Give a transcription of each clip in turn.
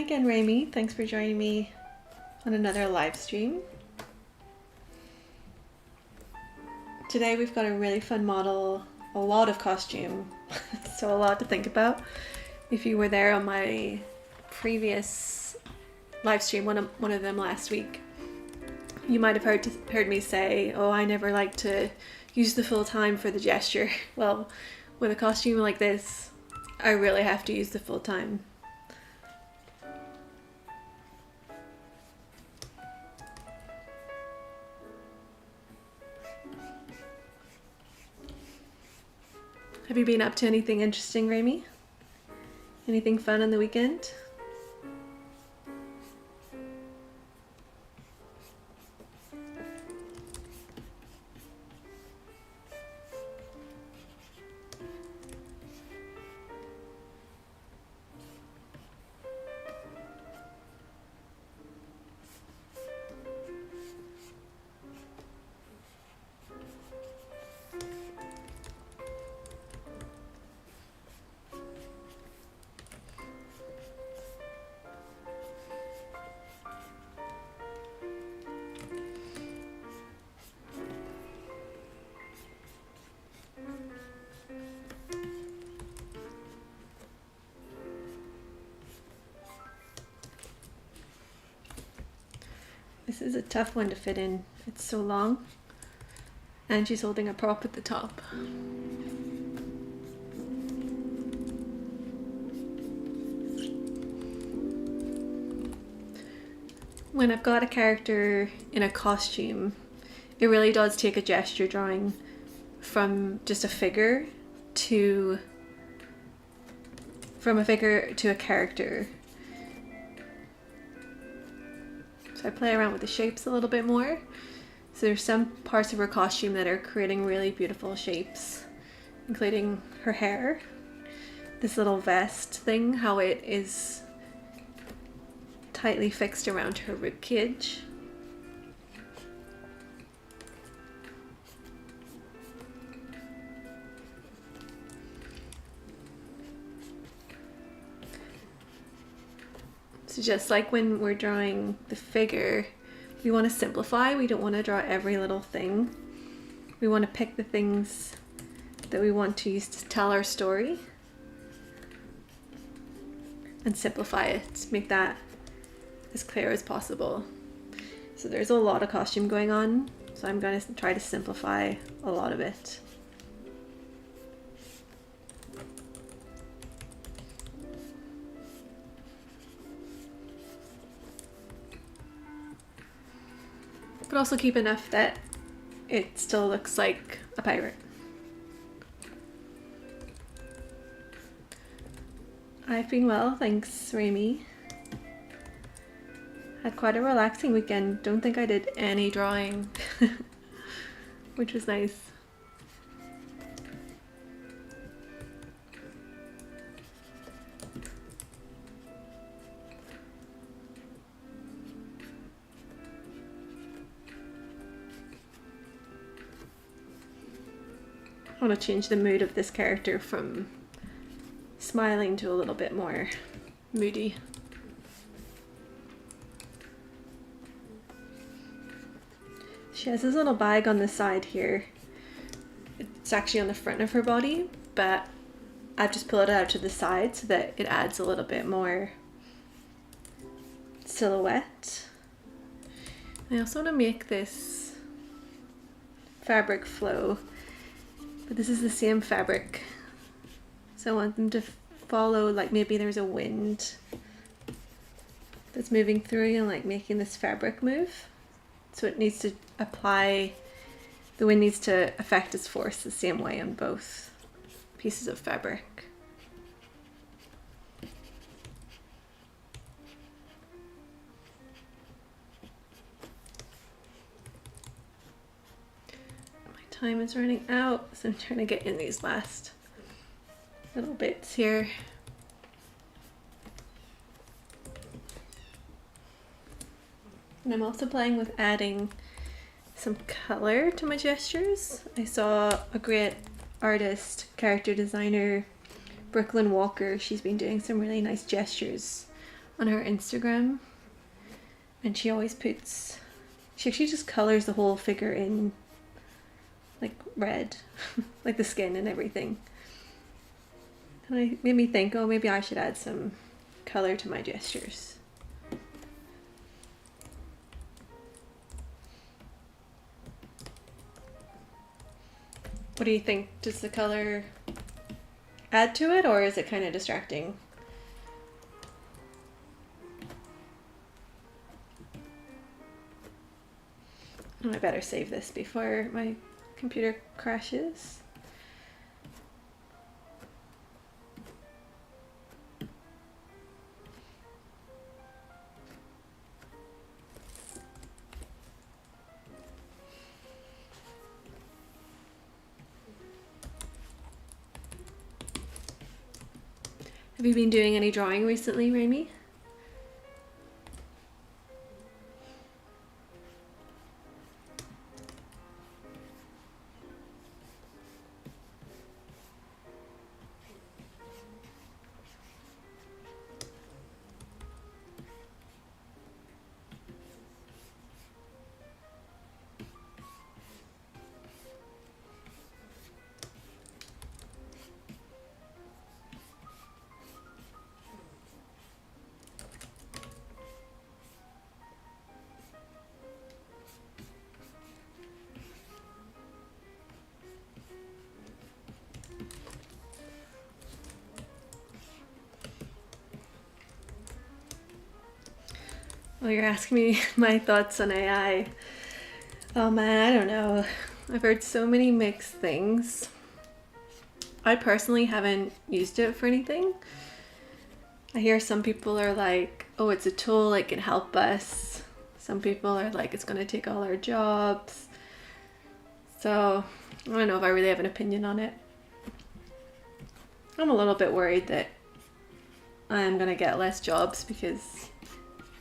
again, Rami. Thanks for joining me on another live stream. Today we've got a really fun model, a lot of costume, so a lot to think about. If you were there on my previous live stream, one of them last week, you might have heard me say, oh, I never like to use the full time for the gesture. Well, with a costume like this, I really have to use the full time. Have you been up to anything interesting, Rami? Anything fun on the weekend? This is a tough one to fit in. It's so long. And she's holding a prop at the top. When I've got a character in a costume, it really does take a gesture drawing from just a figure to a character. So I play around with the shapes a little bit more. So there's some parts of her costume that are creating really beautiful shapes, including her hair. This little vest thing, how it is tightly fixed around her ribcage. So just like when we're drawing the figure, we want to simplify. We don't want to draw every little thing. We want to pick the things that we want to use to tell our story and simplify it, make that as clear as possible. So there's a lot of costume going on, so I'm going to try to simplify a lot of it. But also keep enough that it still looks like a pirate. I've been well, thanks, Rami. Had quite a relaxing weekend. Don't think I did any drawing, which was nice. I want to change the mood of this character from smiling to a little bit more moody. She has this little bag on the side here. It's actually on the front of her body, but I've just pulled it out to the side so that it adds a little bit more silhouette. I also want to make this fabric flow. But this is the same fabric, so I want them to follow, like maybe there's a wind that's moving through and like making this fabric move. So it needs to apply, the wind needs to affect its force the same way on both pieces of fabric. Time is running out, so I'm trying to get in these last little bits here. And I'm also playing with adding some color to my gestures. I saw a great artist, character designer, Brooklyn Walker. She's been doing some really nice gestures on her Instagram, and she always puts, she actually just colors the whole figure in like red, like the skin and everything. And it made me think, oh, maybe I should add some color to my gestures. What do you think? Does the color add to it, or is it kind of distracting? Oh, I better save this before my computer crashes. Have you been doing any drawing recently, Raimi? Well, you're asking me my thoughts on AI. Oh man, I don't know. I've heard so many mixed things. I personally haven't used it for anything. I hear some people are like, oh, it's a tool, it can help us. Some people are like, it's going to take all our jobs. So I don't know if I really have an opinion on it. I'm a little bit worried that I'm going to get less jobs because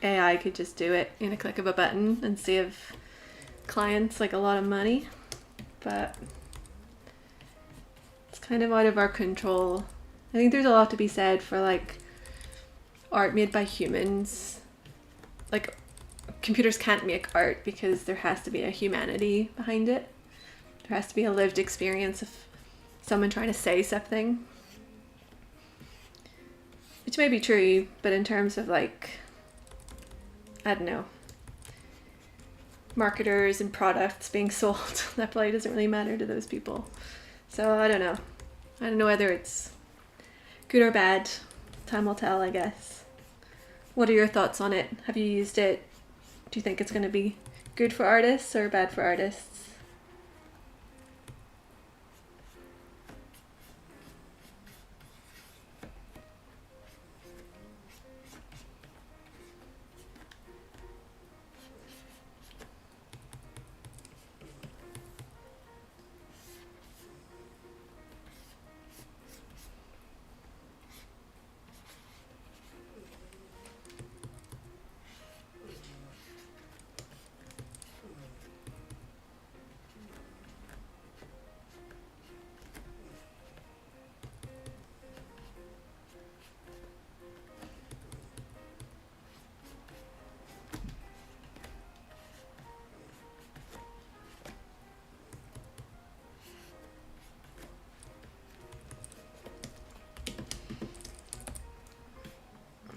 AI could just do it in a click of a button and save clients like a lot of money. But it's kind of out of our control. I think there's a lot to be said for like art made by humans. Like computers can't make art because there has to be a humanity behind it. There has to be a lived experience of someone trying to say something. Which may be true, but in terms of like, I don't know, marketers and products being sold, that probably doesn't really matter to those people. So I don't know. I don't know whether it's good or bad. Time will tell, I guess. What are your thoughts on it? Have you used it? Do you think it's going to be good for artists or bad for artists?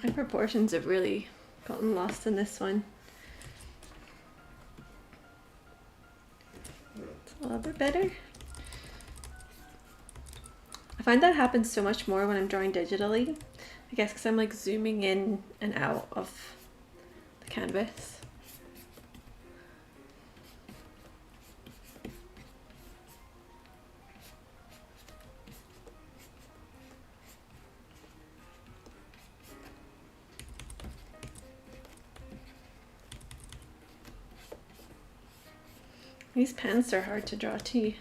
My proportions have really gotten lost in this one. It's a little bit better. I find that happens so much more when I'm drawing digitally. I guess because I'm like zooming in and out of the canvas. These pens are hard to draw too.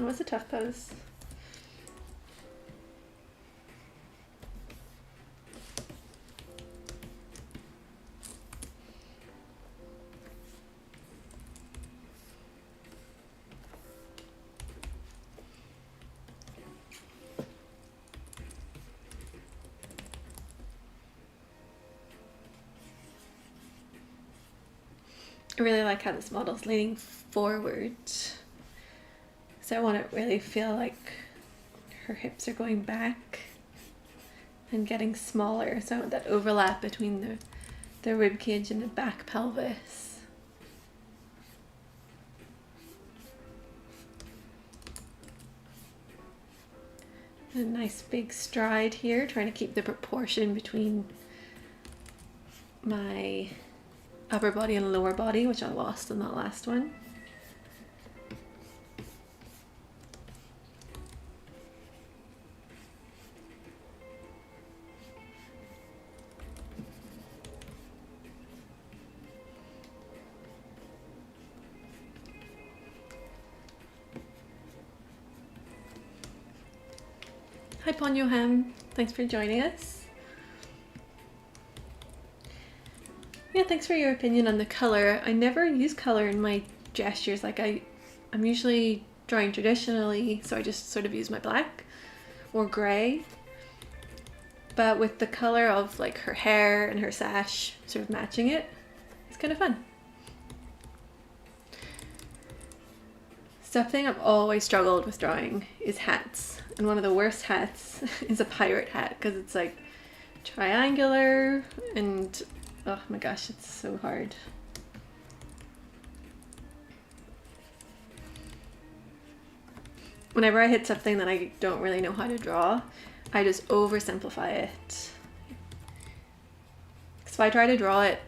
was a tough pose. I really like how this model's leaning forward. So I want to really feel like her hips are going back and getting smaller. So I want that overlap between the rib cage and the back pelvis. A nice big stride here, trying to keep the proportion between my upper body and lower body, which I lost in that last one. Hi Ponyoham, thanks for joining us. Yeah, thanks for your opinion on the color. I never use color in my gestures. Like I'm usually drawing traditionally, so I just sort of use my black or gray. But with the color of like her hair and her sash sort of matching it, it's kind of fun. Something I've always struggled with drawing is hats. And one of the worst hats is a pirate hat because it's like triangular and oh my gosh, it's so hard. Whenever I hit something that I don't really know how to draw, I just oversimplify it. Because if I try to draw it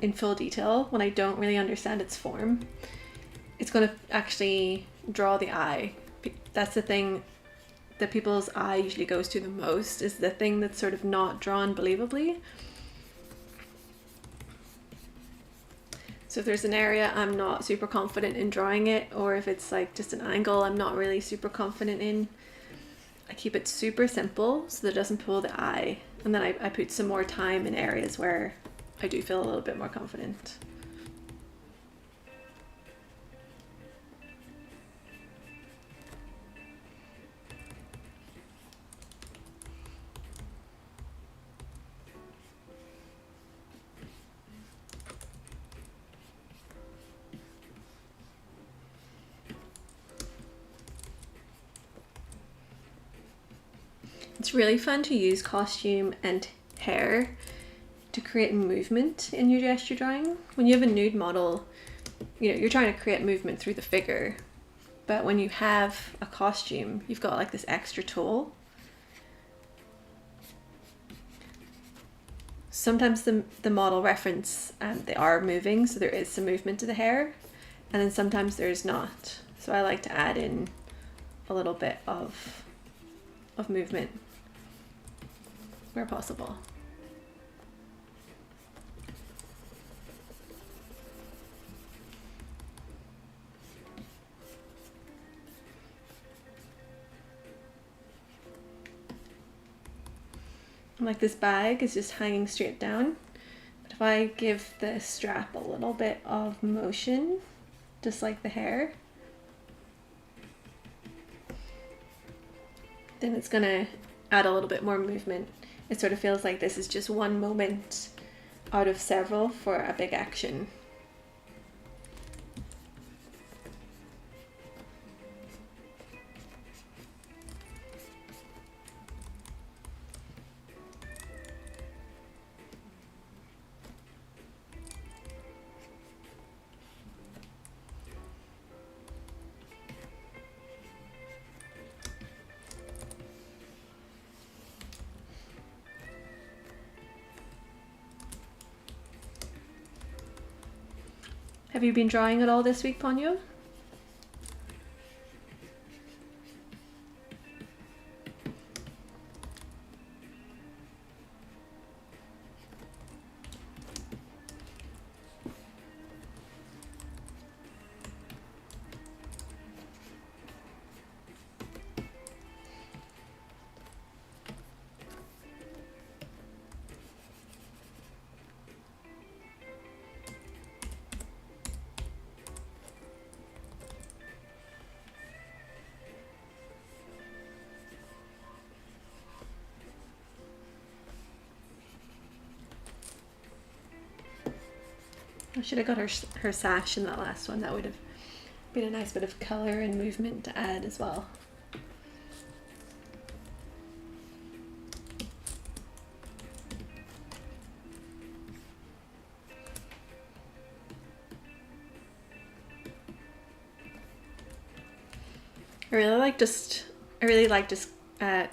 in full detail when I don't really understand its form, it's going to actually draw the eye. That's the thing that people's eye usually goes to the most, is the thing that's sort of not drawn believably. So if there's an area I'm not super confident in drawing it, or if it's like just an angle I'm not really super confident in, I keep it super simple so that it doesn't pull the eye. And then I put some more time in areas where I do feel a little bit more confident. It's really fun to use costume and hair to create movement in your gesture drawing. When you have a nude model, you know, you're trying to create movement through the figure, but when you have a costume, you've got like this extra tool. Sometimes the model reference, they are moving, so there is some movement to the hair, and then sometimes there's not. So I like to add in a little bit of movement where possible. Like this bag is just hanging straight down, but if I give the strap a little bit of motion, just like the hair, then it's gonna add a little bit more movement. It sort of feels like this is just one moment out of several for a big action. Have you been drawing at all this week, Ponyo? I should have got her sash in that last one. That would have been a nice bit of color and movement to add as well. I really like just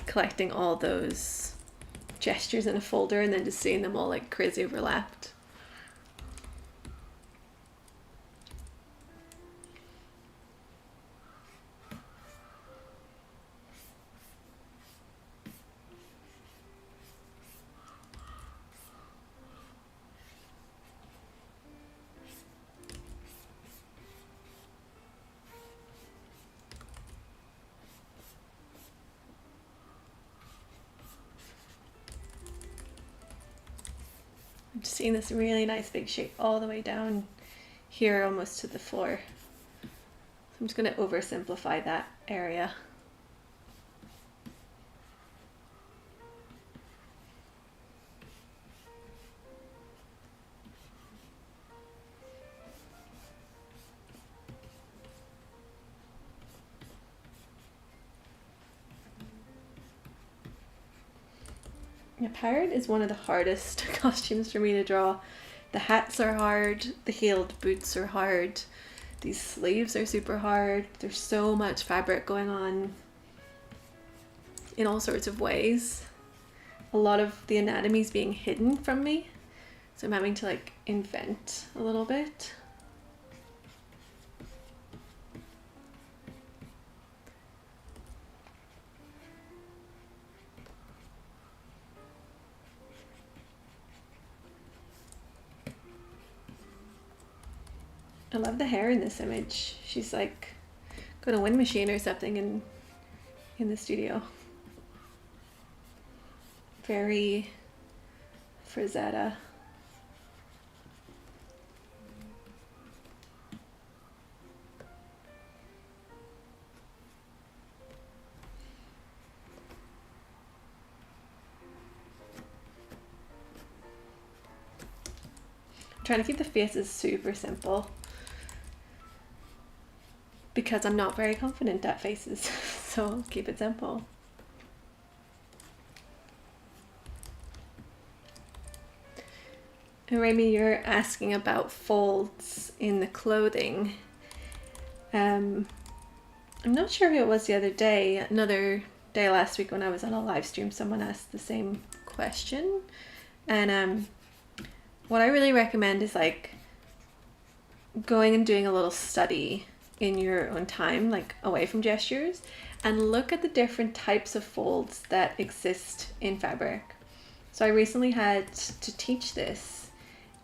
collecting all those gestures in a folder and then just seeing them all like crazy overlapped. I'm just seeing this really nice big shape all the way down here almost to the floor. So I'm just going to oversimplify that area. A pirate is one of the hardest costumes for me to draw. The hats are hard, the heeled boots are hard, these sleeves are super hard. There's so much fabric going on in all sorts of ways. A lot of the anatomy is being hidden from me, so I'm having to like invent a little bit. I love the hair in this image. She's like got a wind machine or something in the studio. Very Frazetta. I'm trying to keep the faces super simple, because I'm not very confident at faces, so I'll keep it simple. And Remy, you're asking about folds in the clothing. I'm not sure who it was the other day. Another day last week when I was on a live stream, someone asked the same question. And what I really recommend is like going and doing a little study in your own time, like away from gestures, and look at the different types of folds that exist in fabric. So I recently had to teach this,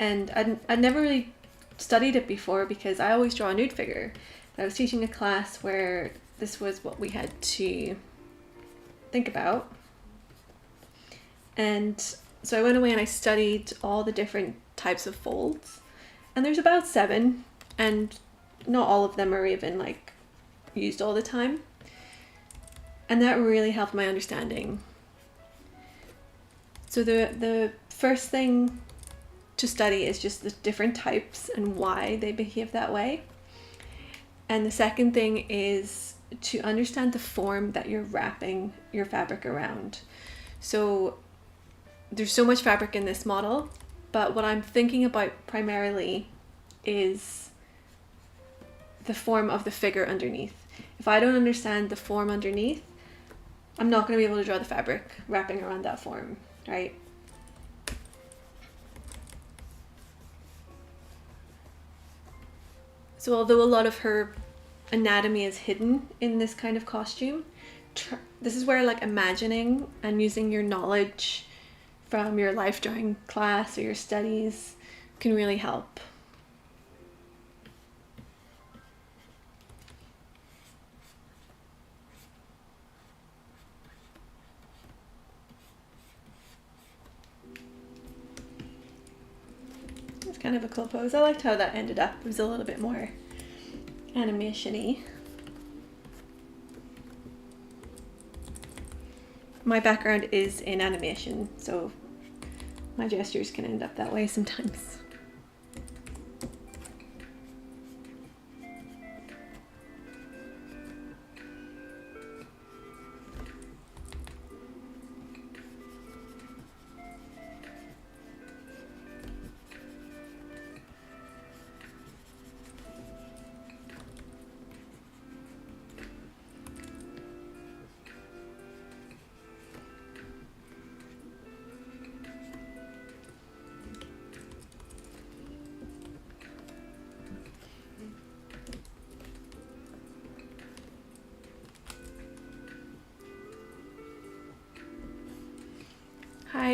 and I'd never really studied it before because I always draw a nude figure. But I was teaching a class where this was what we had to think about. And so I went away and I studied all the different types of folds, and there's about 7, and not all of them are even like used all the time. And that really helped my understanding. So the first thing to study is just the different types and why they behave that way. And the second thing is to understand the form that you're wrapping your fabric around. So there's so much fabric in this model, but what I'm thinking about primarily is the form of the figure underneath. If I don't understand the form underneath, I'm not going to be able to draw the fabric wrapping around that form, right? So although a lot of her anatomy is hidden in this kind of costume, this is where like imagining and using your knowledge from your life drawing class or your studies can really help. It's kind of a cool pose. I liked how that ended up. It was a little bit more animation-y. My background is in animation, so my gestures can end up that way sometimes.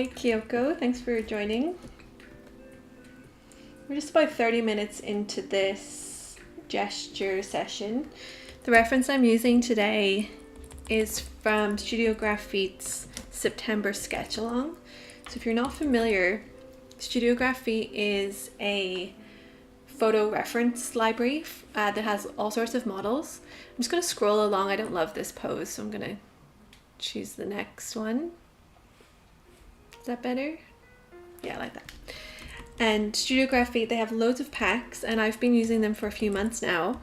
Hi Kyoko, thanks for joining. We're just about 30 minutes into this gesture session. The reference I'm using today is from Studio Grafit's September Sketch-a-Thon. So if you're not familiar, Studio Grafit is a photo reference library that has all sorts of models. I'm just going to scroll along. I don't love this pose, so I'm going to choose the next one. Is that better? Yeah, I like that. And Studio Grafit, they have loads of packs, and I've been using them for a few months now.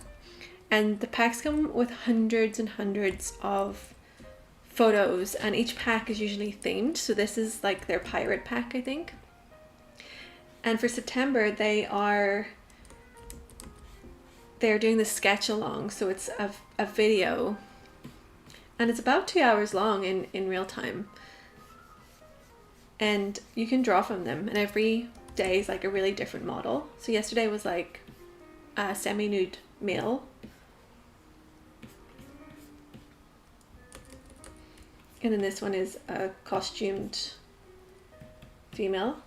And the packs come with hundreds and hundreds of photos, and each pack is usually themed. So this is like their pirate pack, I think. And for September, they're doing the sketch-along, so it's a video, and it's about 2 hours long in real time. And you can draw from them, and every day is like a really different model. So yesterday was like a semi-nude male. And then this one is a costumed female.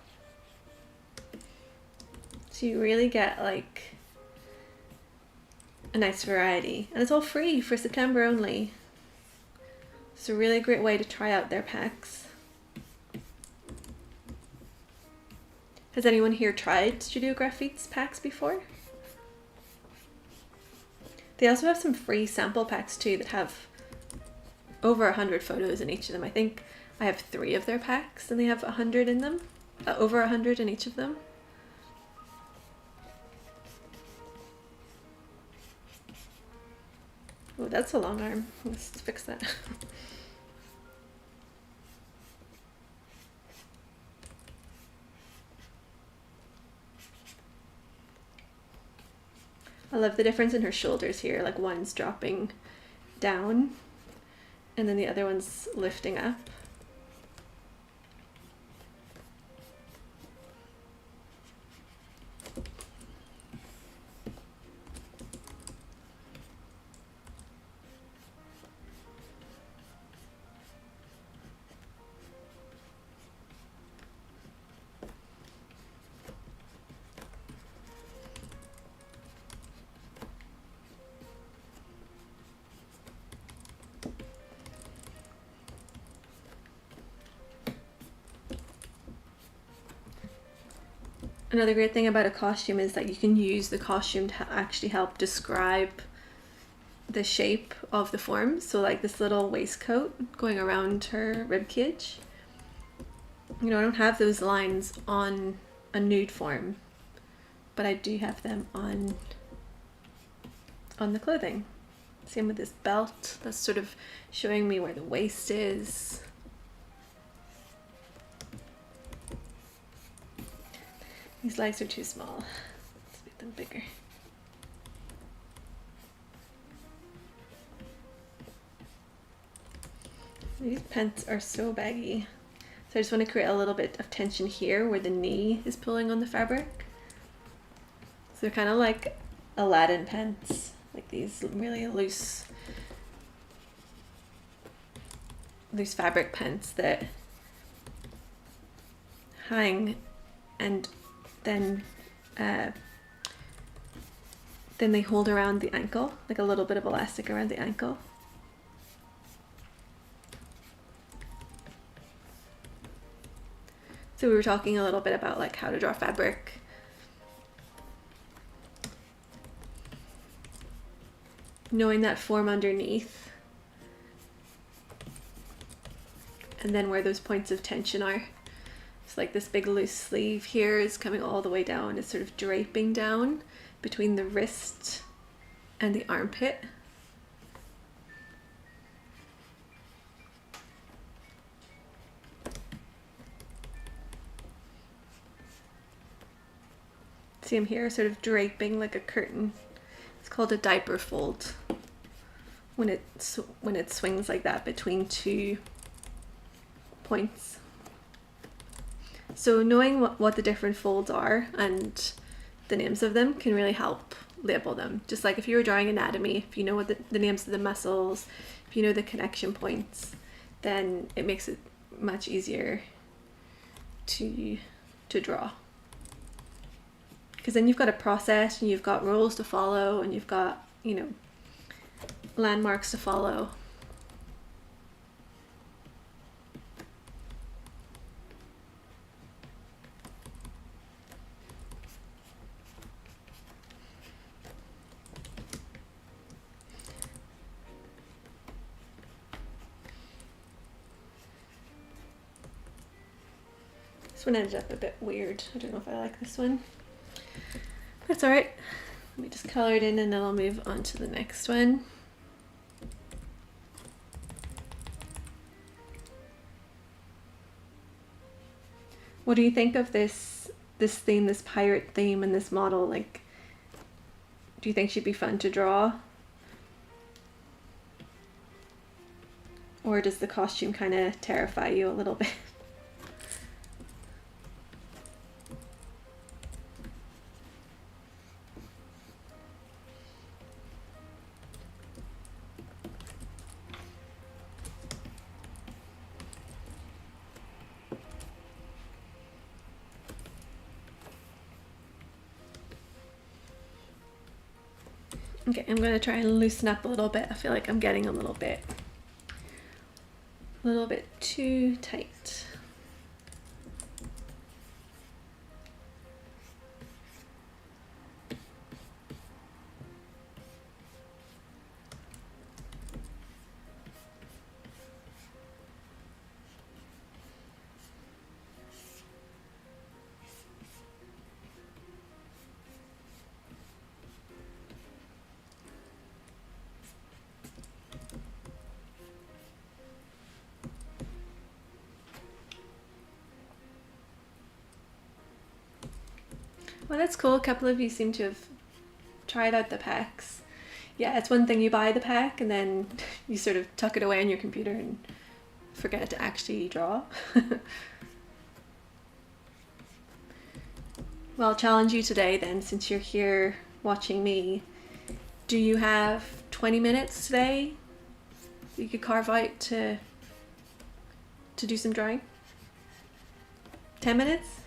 So you really get like a nice variety, and it's all free for September only. It's a really great way to try out their packs. Has anyone here tried Studio Grafit's packs before? They also have some free sample packs too that have over 100 photos in each of them. I think I have 3 of their packs and they have 100 in them, over 100 in each of them. Oh, that's a long arm. Let's fix that. I love the difference in her shoulders here. Like one's dropping down and then the other one's lifting up. Another great thing about a costume is that you can use the costume to actually help describe the shape of the form. So like this little waistcoat going around her ribcage. You know, I don't have those lines on a nude form, but I do have them on the clothing. Same with this belt. That's sort of showing me where the waist is. These legs are too small. Let's make them bigger. These pants are so baggy. So I just want to create a little bit of tension here where the knee is pulling on the fabric. So they're kind of like Aladdin pants, like these really loose fabric pants that hang and then they hold around the ankle, like a little bit of elastic around the ankle. So we were talking a little bit about like how to draw fabric. Knowing that form underneath, and then where those points of tension are. It's like this big loose sleeve here is coming all the way down. It's sort of draping down between the wrist and the armpit. See them here, sort of draping like a curtain. It's called a diaper fold when it swings like that between 2 points. So knowing what the different folds are and the names of them can really help label them. Just like if you were drawing anatomy, if you know what the names of the muscles, if you know the connection points, then it makes it much easier to draw. Because then you've got a process and you've got rules to follow and you've got, you know, landmarks to follow. This one ended up a bit weird. I don't know if I like this one. That's alright. Let me just color it in and then I'll move on to the next one. What do you think of this theme, this pirate theme and this model? Like, do you think she'd be fun to draw? Or does the costume kind of terrify you a little bit? Okay, I'm going to try and loosen up a little bit. I feel like I'm getting a little bit too tight. Well, that's cool. A couple of you seem to have tried out the packs. Yeah, it's one thing you buy the pack and then you sort of tuck it away on your computer and forget to actually draw. Well, I'll challenge you today then, since you're here watching me. Do you have 20 minutes today you could carve out to do some drawing? 10 minutes?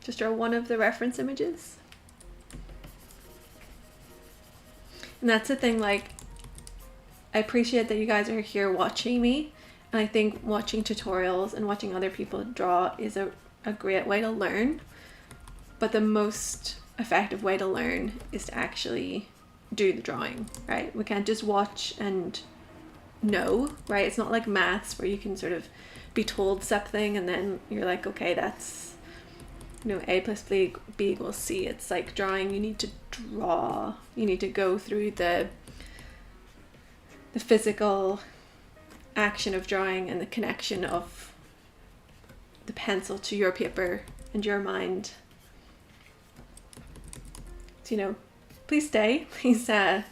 Just draw one of the reference images. And that's the thing, like, I appreciate that you guys are here watching me, and I think watching tutorials and watching other people draw is a great way to learn, but the most effective way to learn is to actually do the drawing, right? We can't just watch and know, right? It's not like maths where you can sort of be told something and then you're like, okay, that's, you know, A plus B equals C. It's like drawing. You need to draw. You need to go through the physical action of drawing and the connection of the pencil to your paper and your mind. So, you know, please stay. Please stay,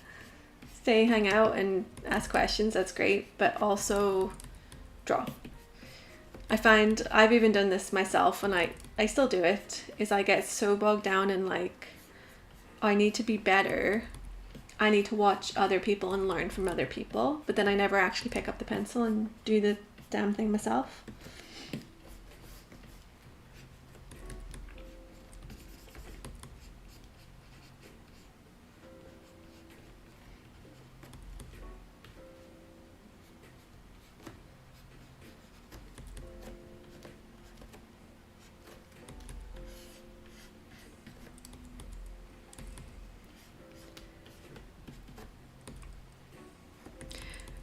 hang out and ask questions. That's great. But also draw. I find I've even done this myself, and I still do it, is I get so bogged down in like, I need to be better. I need to watch other people and learn from other people, but then I never actually pick up the pencil and do the damn thing myself.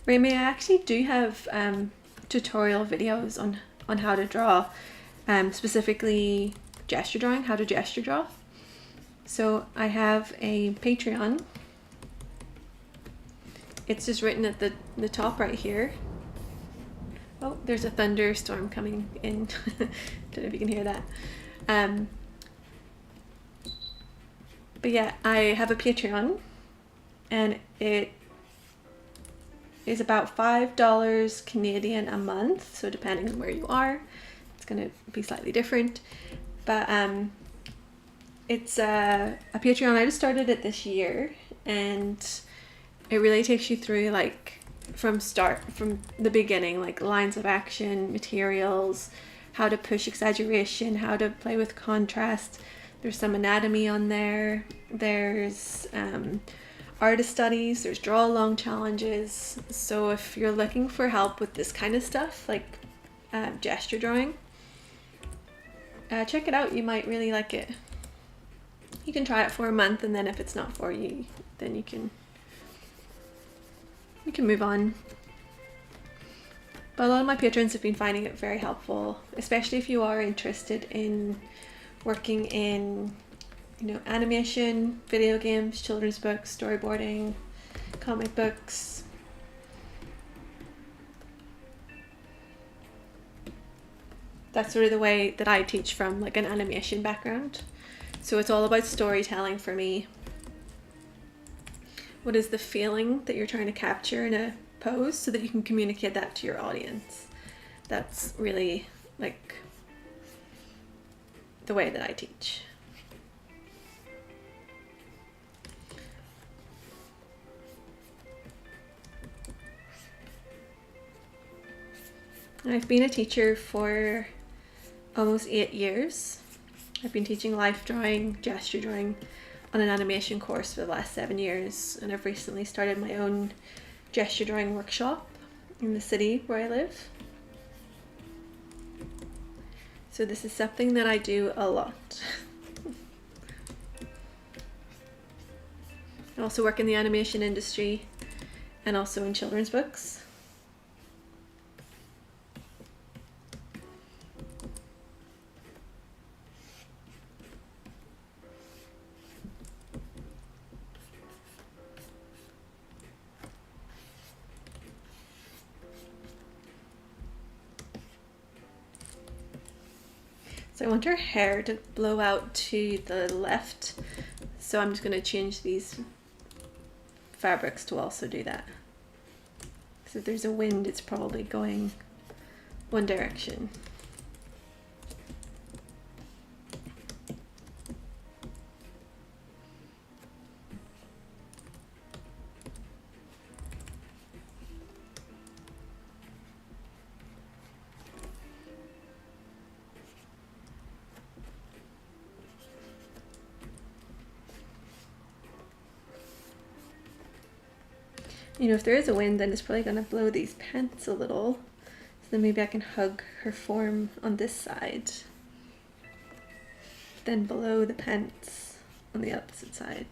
Remy, I actually do have tutorial videos on how to draw, specifically gesture drawing, how to gesture draw. So I have a Patreon. It's just written at the top right here. Oh, there's a thunderstorm coming in. Don't know if you can hear that. But yeah, I have a Patreon, and it is about $5 Canadian a month. So depending on where you are, it's going to be slightly different. But it's a Patreon. I just started it this year, and it really takes you through like from the beginning, like lines of action, materials, how to push exaggeration, how to play with contrast. There's some anatomy on there. There's artist studies, there's draw along challenges. So if you're looking for help with this kind of stuff, like gesture drawing, check it out. You might really like it. You can try it for a month, and then if it's not for you, then you can move on. But a lot of my patrons have been finding it very helpful, especially if you are interested in working in, you know, animation, video games, children's books, storyboarding, comic books. That's sort of the way that I teach, from like an animation background. So it's all about storytelling for me. What is the feeling that you're trying to capture in a pose so that you can communicate that to your audience? That's really like the way that I teach. I've been a teacher for almost 8 years. I've been teaching life drawing, gesture drawing on an animation course for the last 7 years, and I've recently started my own gesture drawing workshop in the city where I live. So this is something that I do a lot. I also work in the animation industry and also in children's books. So I want her hair to blow out to the left, so I'm just going to change these fabrics to also do that. So if there's a wind, it's probably going one direction. You know, if there is a wind, then it's probably going to blow these pants a little. So then maybe I can hug her form on this side, then blow the pants on the opposite side.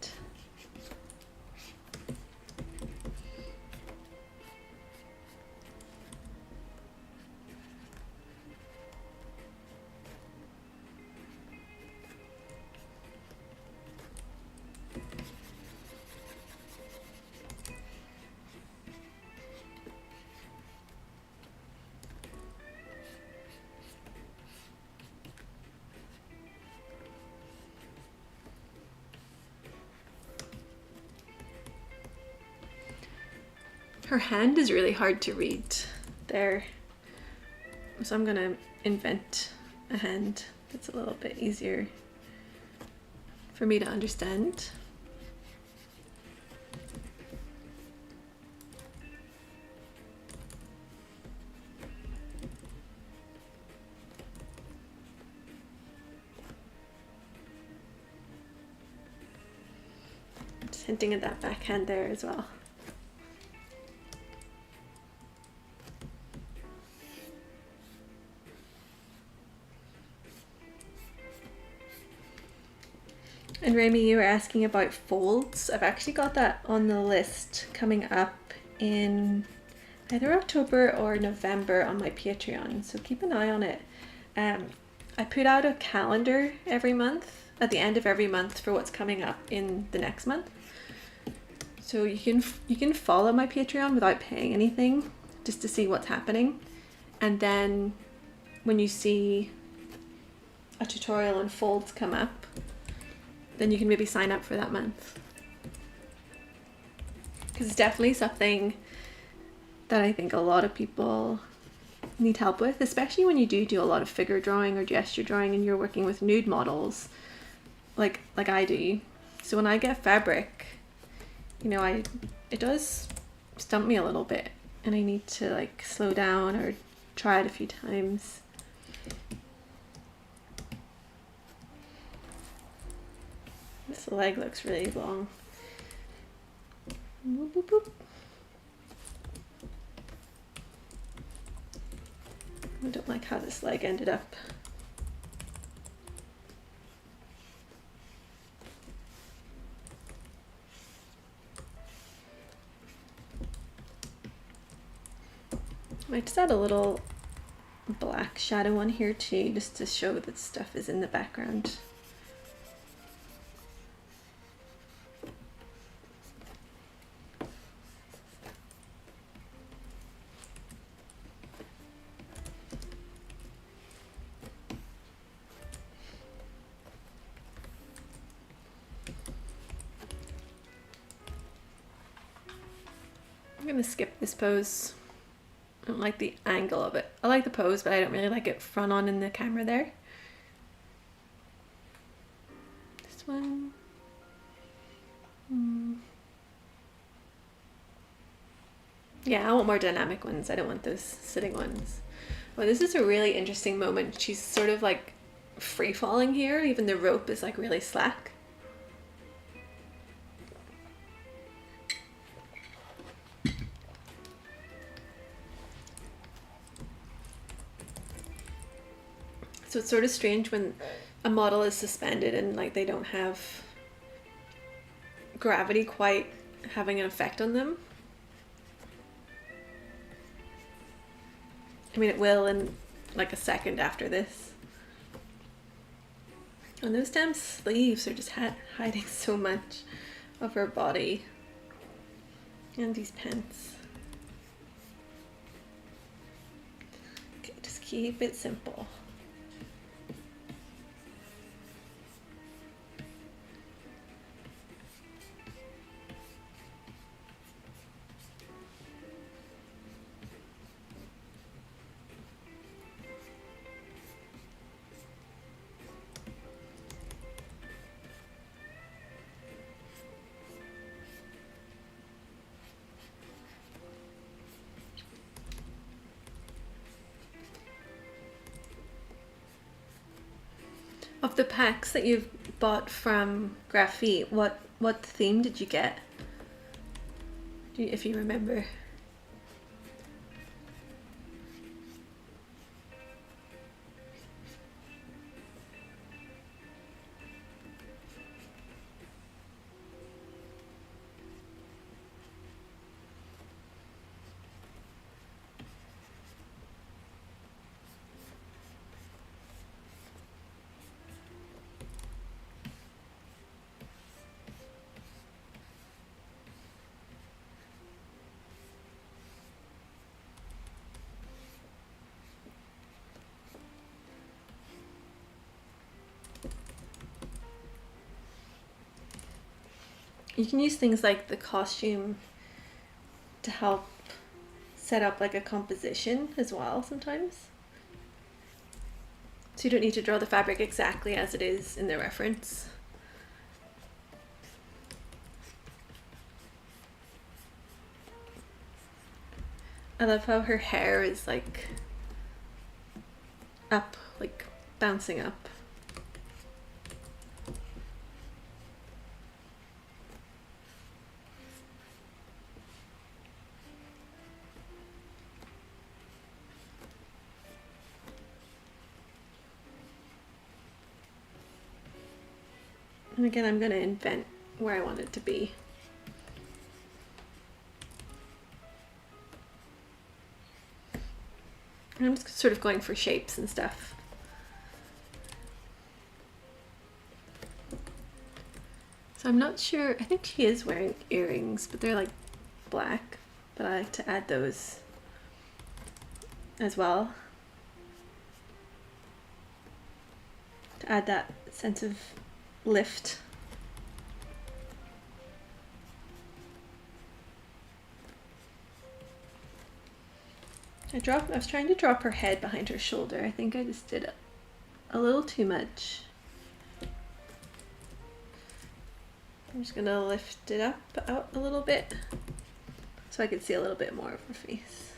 Her hand is really hard to read there, so I'm gonna invent a hand that's a little bit easier for me to understand. Just hinting at that backhand there as well. And Remy, you were asking about folds. I've actually got that on the list coming up in either October or November on my Patreon, so keep an eye on it. I put out a calendar every month, at the end of every month, for what's coming up in the next month. So you can follow my Patreon without paying anything, just to see what's happening. And then when you see a tutorial on folds come up, then you can maybe sign up for that month. Because it's definitely something that I think a lot of people need help with, especially when you do a lot of figure drawing or gesture drawing and you're working with nude models like I do. So when I get fabric, you know, it does stump me a little bit, and I need to like slow down or try it a few times. This leg looks really long. Boop, boop, boop. I don't like how this leg ended up. I might just add a little black shadow on here too, just to show that stuff is in the background. I'm gonna skip this pose. I don't like the angle of it. I like the pose, but I don't really like it front on in the camera there. This one. Yeah, I want more dynamic ones. I don't want those sitting ones. Well, this is a really interesting moment. She's sort of like free falling here. Even the rope is like really slack. So it's sort of strange when a model is suspended and like they don't have gravity quite having an effect on them. I mean, it will in like a second after this. And those damn sleeves are just hiding so much of her body. And these pants. Okay, just keep it simple. Of the packs that you've bought from Grafit, what theme did you get? If you remember. You can use things like the costume to help set up like a composition as well sometimes. So you don't need to draw the fabric exactly as it is in the reference. I love how her hair is like up, like bouncing up. And again, I'm going to invent where I want it to be. I'm just sort of going for shapes and stuff. So I'm not sure, I think she is wearing earrings, but they're like black, but I like to add those as well. To add that sense of lift. I was trying to drop her head behind her shoulder. I think I just did a little too much. I'm just gonna lift it up out a little bit so I could see a little bit more of her face.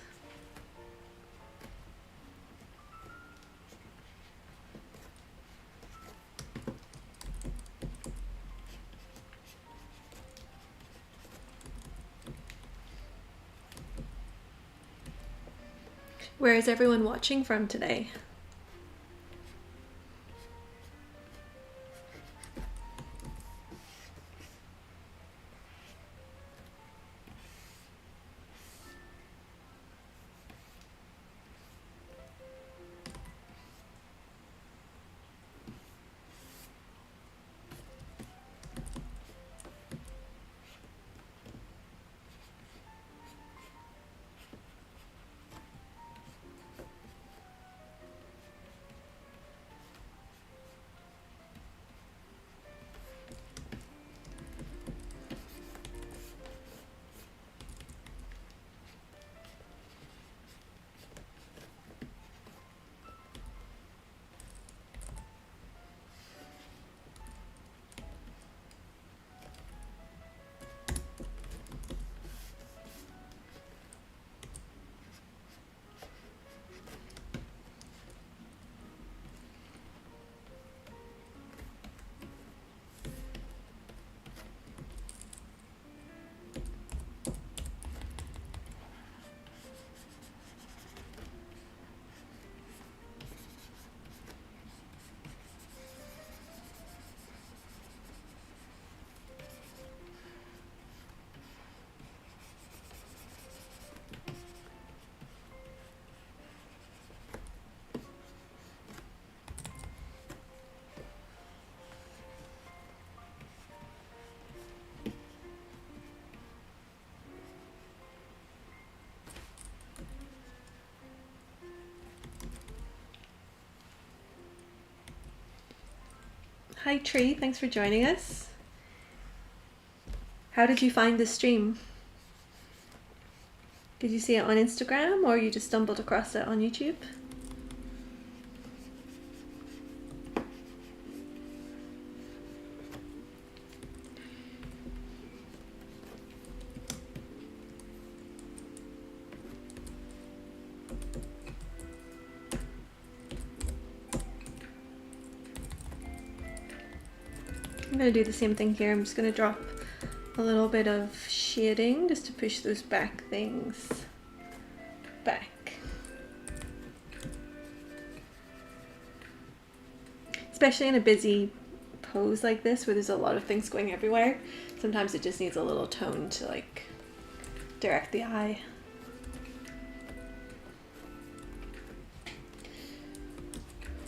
Where is everyone watching from today? Hi Tree, thanks for joining us. How did you find this stream? Did you see it on Instagram or you just stumbled across it on YouTube? I'm going to do the same thing here. I'm just going to drop a little bit of shading just to push those back things back. Especially in a busy pose like this where there's a lot of things going everywhere, sometimes it just needs a little tone to like direct the eye.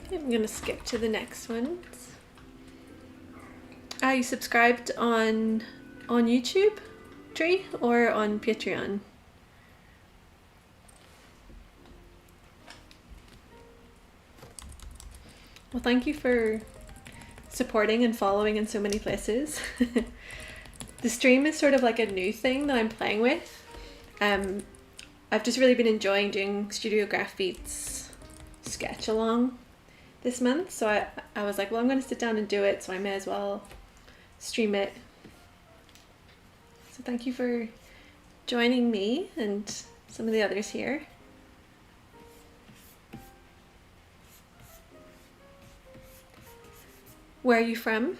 Okay, I'm going to skip to the next one. Are you subscribed on YouTube, Tree, or on Patreon? Well, thank you for supporting and following in so many places. The stream is sort of like a new thing that I'm playing with. I've just really been enjoying doing Studio Grafit's Sketch-a-Thon this month, so I was like, well, I'm going to sit down and do it, so I may as well stream it. So thank you for joining me and some of the others here. Where are you from?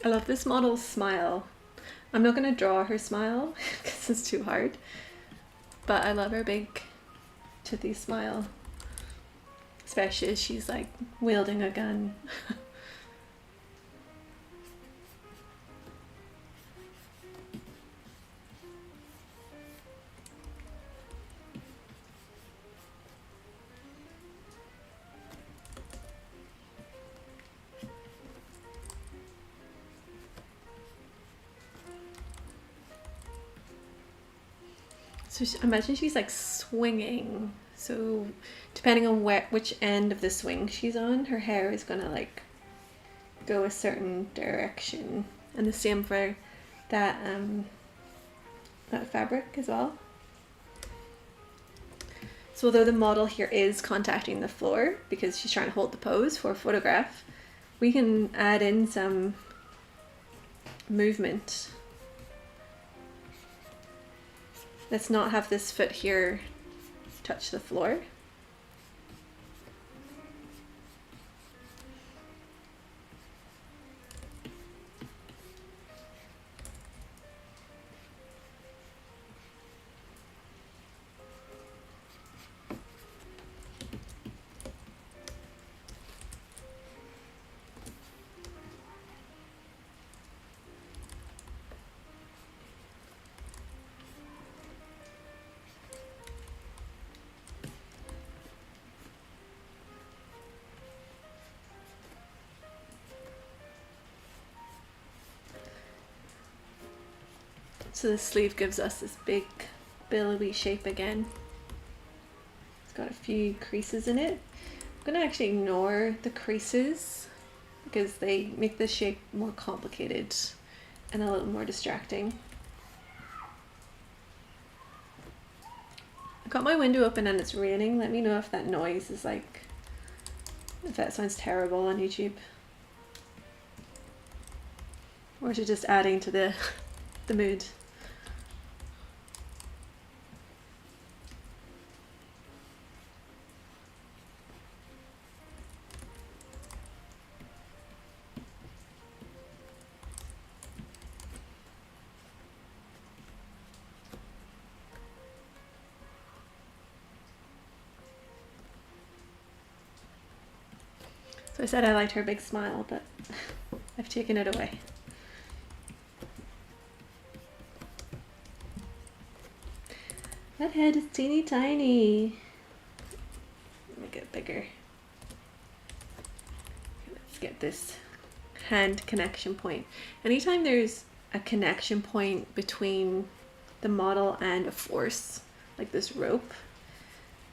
I love this model's smile. I'm not going to draw her smile because it's too hard, but I love her big toothy smile, especially as she's like wielding a gun. So imagine she's like swinging So depending on which end of the swing she's on, her hair is gonna like go a certain direction. And the same for that that fabric as well. So although the model here is contacting the floor because she's trying to hold the pose for a photograph, we can add in some movement. Let's not have this foot here touch the floor. So the sleeve gives us this big billowy shape again. It's got a few creases in it. I'm gonna actually ignore the creases because they make the shape more complicated and a little more distracting. I've got my window open and it's raining. Let me know if that noise is like, if that sounds terrible on YouTube. Or is it just adding to the mood? So I said I liked her big smile, but I've taken it away. That head is teeny tiny. Make it bigger. Let's get this hand connection point. Anytime there's a connection point between the model and a force, like this rope,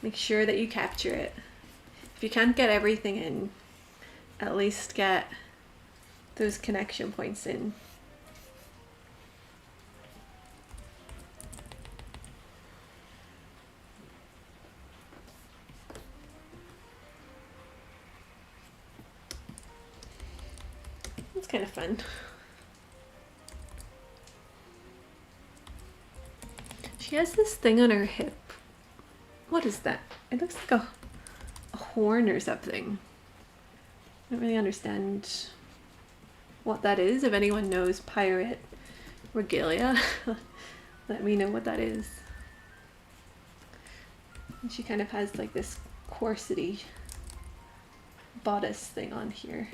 make sure that you capture it. If you can't get everything in, at least get those connection points in. It's kind of fun. She has this thing on her hip. What is that? It looks like a horn or something. I don't really understand what that is. If anyone knows pirate regalia, let me know what that is. And she kind of has like this corsety bodice thing on here.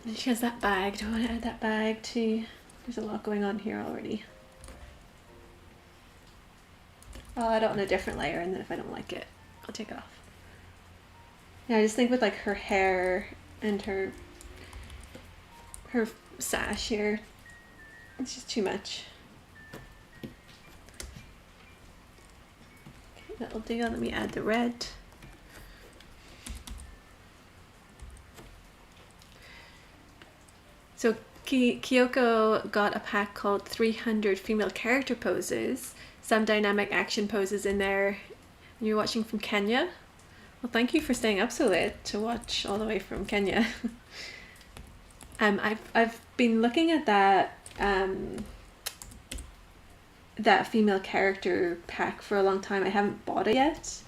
And she has that bag. Do I want to add that bag too? There's a lot going on here already. I'll add it on a different layer, and then if I don't like it, I'll take it off. Yeah, I just think with like her hair and her sash here, it's just too much. Okay, that'll do. Let me add the red. So Kyoko got a pack called 300 Female Character Poses, some dynamic action poses in there. And you're watching from Kenya? Well, thank you for staying up so late to watch all the way from Kenya. I've been looking at that that female character pack for a long time. I haven't bought it yet.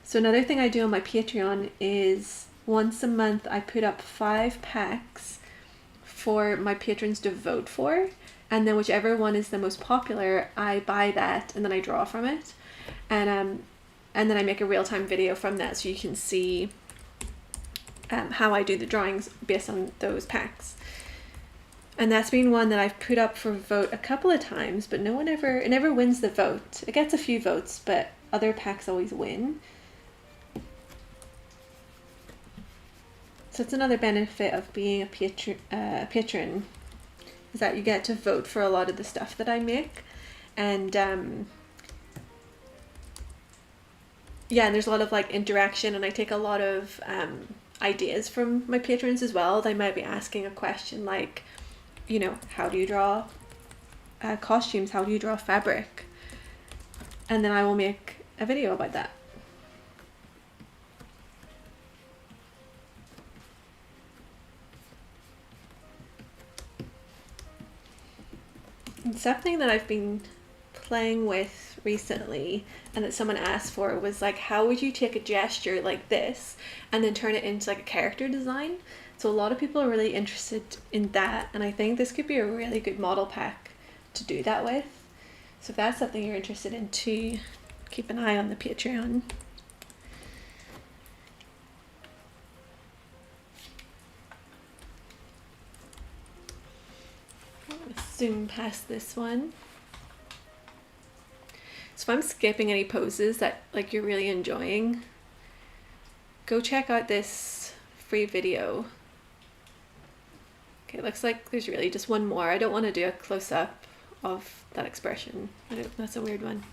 So another thing I do on my Patreon is once a month I put up 5 packs for my patrons to vote for, and then whichever one is the most popular, I buy that and then I draw from it, and then I make a real-time video from that so you can see how I do the drawings based on those packs. And that's been one that I've put up for vote a couple of times, but it never wins the vote. It gets a few votes, but other packs always win. So it's another benefit of being a patron. is that you get to vote for a lot of the stuff that I make. And yeah, and there's a lot of like interaction, and I take a lot of ideas from my patrons as well. They might be asking a question like, you know, how do you draw costumes? How do you draw fabric? And then I will make a video about that. And something that I've been playing with recently and that someone asked for was like, how would you take a gesture like this and then turn it into like a character design? So a lot of people are really interested in that, and I think this could be a really good model pack to do that with. So if that's something you're interested in too, keep an eye on the Patreon. Zoom past this one. So if I'm skipping any poses that like you're really enjoying, go check out this free video. Okay, it looks like there's really just one more. I don't want to do a close-up of that expression. That's a weird one.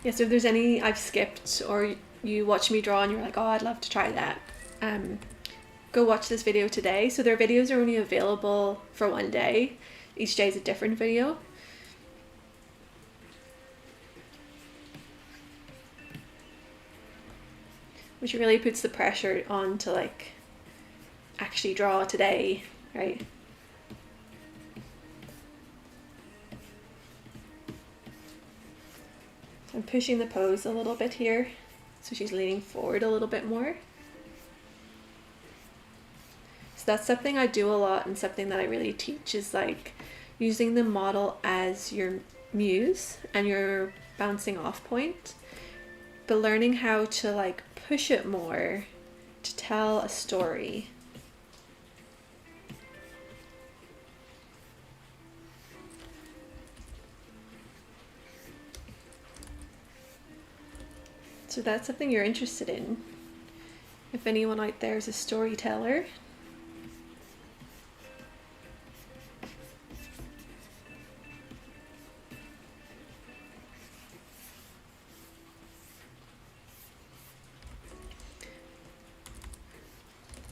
Yeah, so if there's any I've skipped or you watch me draw and you're like, oh, I'd love to try that, go watch this video today. So their videos are only available for one day. Each day is a different video. Which really puts the pressure on to like actually draw today, right? I'm pushing the pose a little bit here, so she's leaning forward a little bit more. So that's something I do a lot, and something that I really teach is like using the model as your muse and your bouncing off point, but learning how to like push it more to tell a story. So that's something you're interested in. If anyone out there is a storyteller,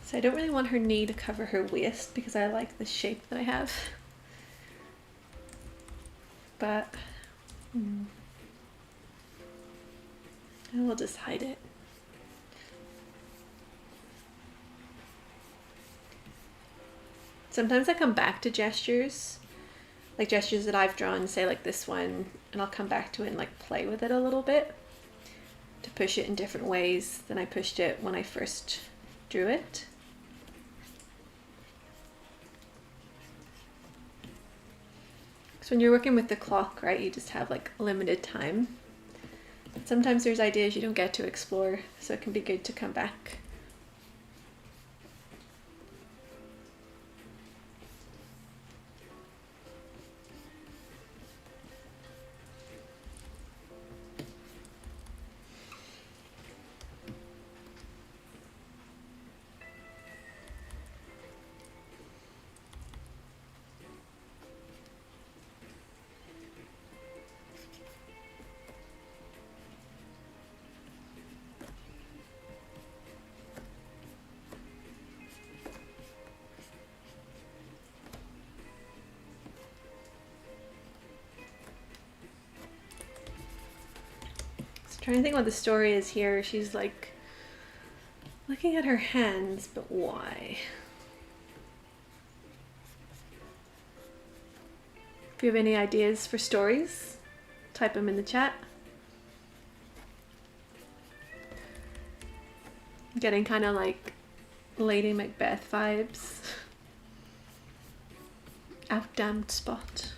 so I don't really want her knee to cover her waist because I like the shape that I have. But I will just hide it. Sometimes I come back to gestures, like gestures that I've drawn, say like this one, and I'll come back to it and like play with it a little bit to push it in different ways than I pushed it when I first drew it. So when you're working with the clock, right, you just have like limited time. Sometimes there's ideas you don't get to explore, so it can be good to come back. Trying to think what the story is here. She's like looking at her hands, but why? If you have any ideas for stories, type them in the chat. I'm getting kind of like Lady Macbeth vibes. Outdamned spot.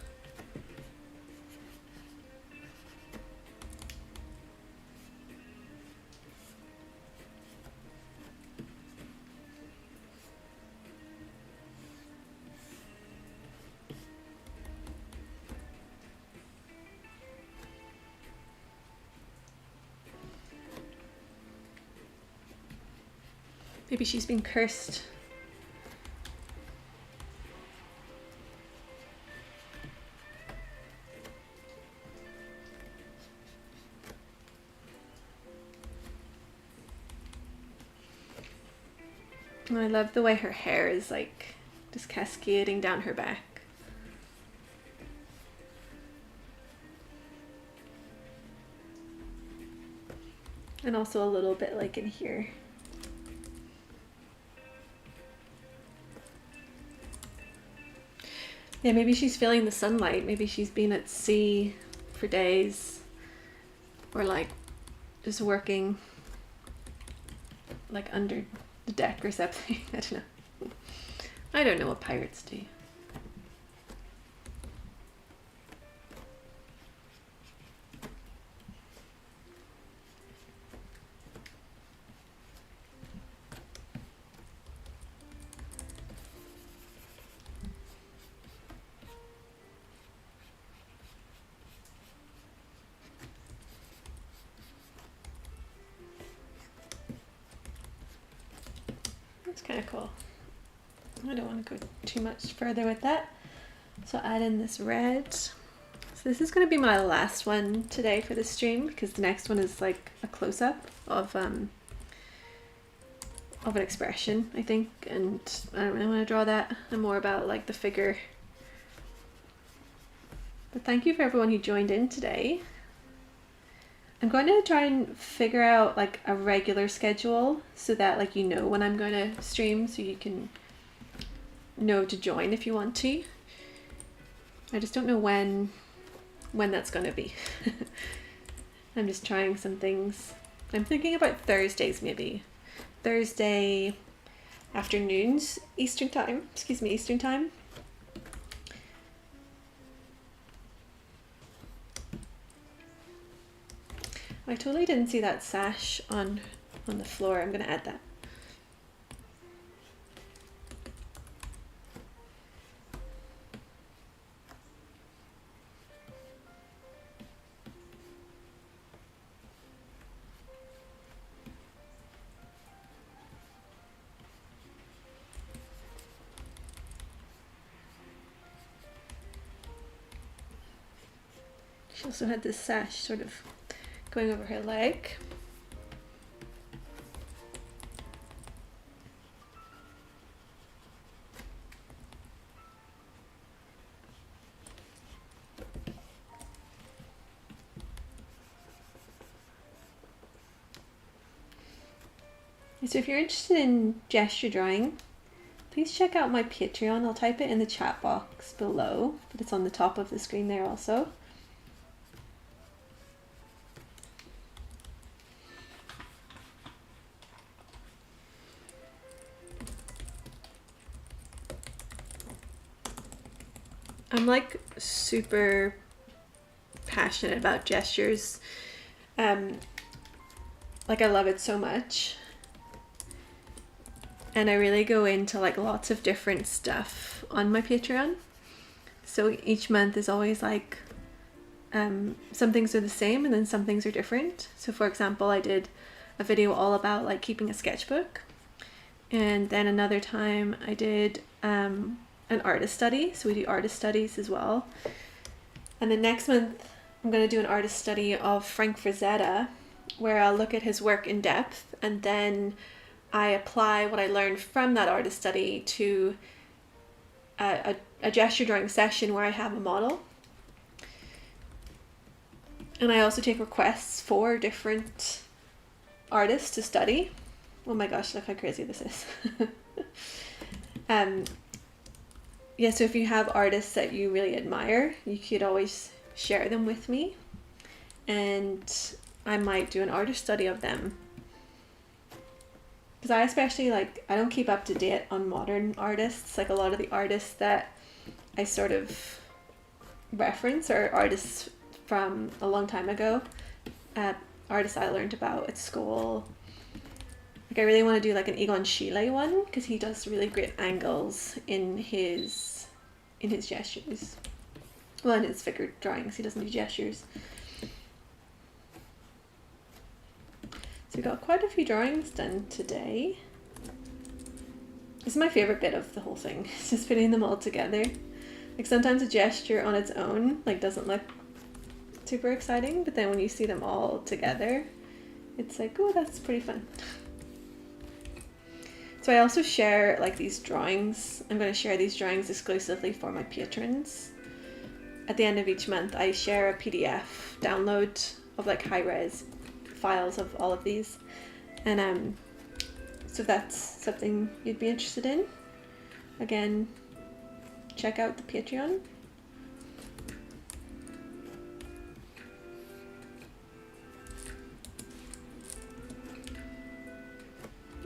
Maybe she's been cursed. And I love the way her hair is like just cascading down her back. And also a little bit like in here. Yeah, maybe she's feeling the sunlight. Maybe she's been at sea for days. Or like just working like under the deck or something. I don't know. I don't know what pirates do. That's kind of cool. I don't want to go too much further with that. So add in this red. So this is going to be my last one today for the stream, because the next one is like a close-up of an expression, I think, and I don't really want to draw that. I'm more about like the figure. But thank you for everyone who joined in today. I'm going to try and figure out like a regular schedule so that like you know when I'm going to stream, so you can know to join if you want to. I just don't know when that's going to be. I'm just trying some things. I'm thinking about Thursdays, maybe. Thursday afternoons, Eastern time. Eastern time. I totally didn't see that sash on the floor. I'm going to add that. She also had this sash sort of going over her leg. So if you're interested in gesture drawing, please check out my Patreon. I'll type it in the chat box below, but it's on the top of the screen there also. I'm like super passionate about gestures. Like I love it so much. And I really go into like lots of different stuff on my Patreon. So each month is always like some things are the same and then some things are different. So for example, I did a video all about like keeping a sketchbook. And then another time I did an artist study. So we do artist studies as well. And then next month I'm going to do an artist study of Frank Frazetta, where I'll look at his work in depth and then I apply what I learned from that artist study to a gesture drawing session where I have a model. And I also take requests for different artists to study. Oh my gosh, look how crazy this is. Yeah, so if you have artists that you really admire, you could always share them with me. And I might do an artist study of them. Because I especially I don't keep up to date on modern artists. Like a lot of the artists that I sort of reference are artists from a long time ago. Artists I learned about at school. Like I really want to do like an Egon Schiele one because he does really great angles in his gestures. Well, in his figure drawings, he doesn't do gestures. So we got quite a few drawings done today. This is my favorite bit of the whole thing. It's just putting them all together. Like sometimes a gesture on its own like doesn't look super exciting, but then when you see them all together, it's like, oh, that's pretty fun. So I also share like these drawings. I'm going to share these drawings exclusively for my patrons. At the end of each month, I share a PDF download of like high-res files of all of these. And so if that's something you'd be interested in, again, check out the Patreon.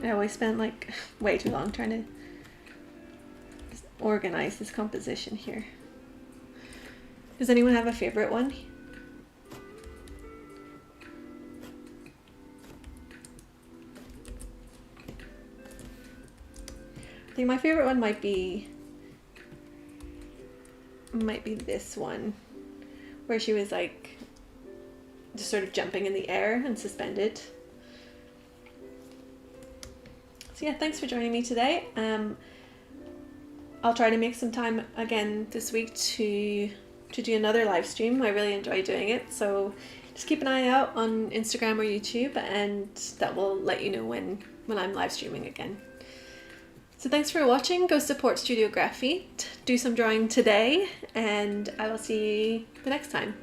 I always spent like way too long trying to just organize this composition here. Does anyone have a favorite one? I think my favorite one might be this one, where she was like just sort of jumping in the air and suspended. So yeah, thanks for joining me today. I'll try to make some time again this week to do another live stream. I really enjoy doing it, so just keep an eye out on Instagram or YouTube, and that will let you know when I'm live streaming again. So thanks for watching. Go support Studio Grafit, do some drawing today, and I will see you the next time.